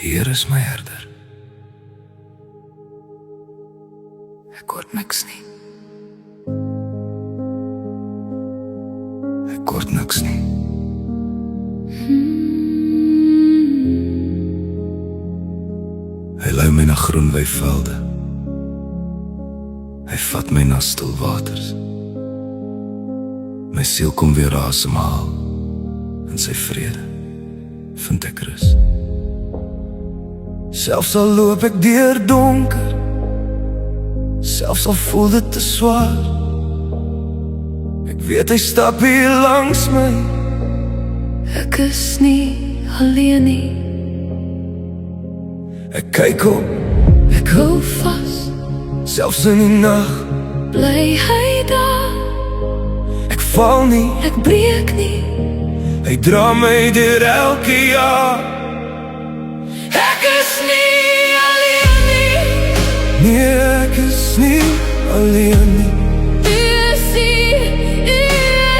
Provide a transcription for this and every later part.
Here is my herder. Ek hoor niks nie. Ek hoor niks nie. Hy lei my na groen weivelde. Hy vat my na stil waters. My siel kom weer asemhaal. In sy vrede vind ek rus. Selfs al loop ek deur donker, selfs al voel dit te swaar, ek weet hy stap hier langs my. Ek is nie alleen nie. Ek kyk op, Ek hou vas, selfs in die nag. bly hy daar. Ek val nie, Ek breek nie. hy dra my deur elke jaar. Ek is nie alleen nie. Nee, ek is nie alleen nie. U is hier, u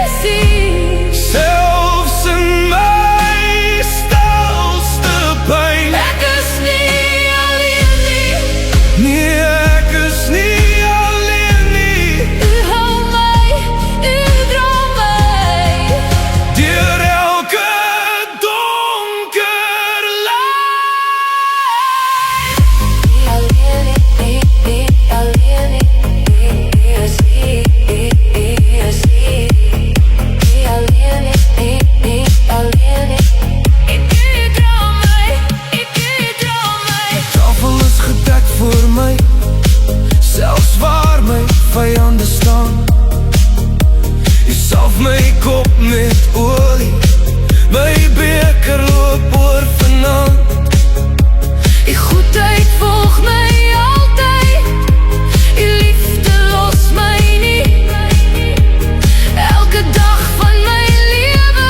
is hier. Selfs in my stilste pyn. Ek is nie alleen nie. Nee, ek is nie alleen nie. U hou my, u dra my. Deur elke donker lyn. Tafel is gedek voor my, selfs waar my vyande staan. Jy salf my kop met olie, my beker loop oor vanaand. Die goedheid volg my altyd. Die liefde los my nie. Elke dag van my lewe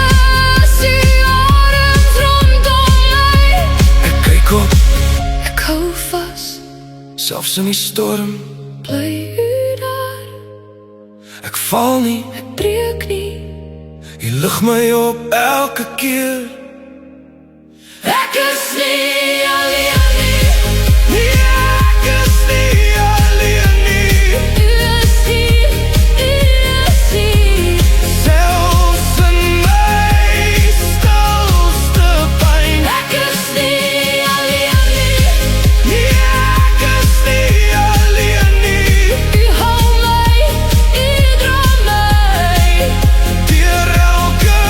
is die arms rondom my. Ek kyk op, Ek hou vas, selfs in die storm. bly u daar. Ek val nie, Ek breek nie. jy lig my op elke keer. Ek is nie alleen nie. Nee, ek is nie alleen nie. U is hier, u is hier. Selfs in my stilste pyn. Ek is nie alleen nie. Nee, ek is nie alleen nie. U hou my, u dra my. Deur elke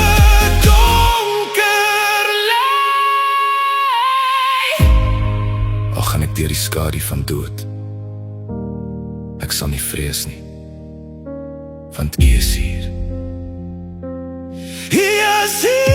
donker lyn. Al gaan ek deur die skadu van dood, ek sal nie vrees nie, want U is hier. U is hier.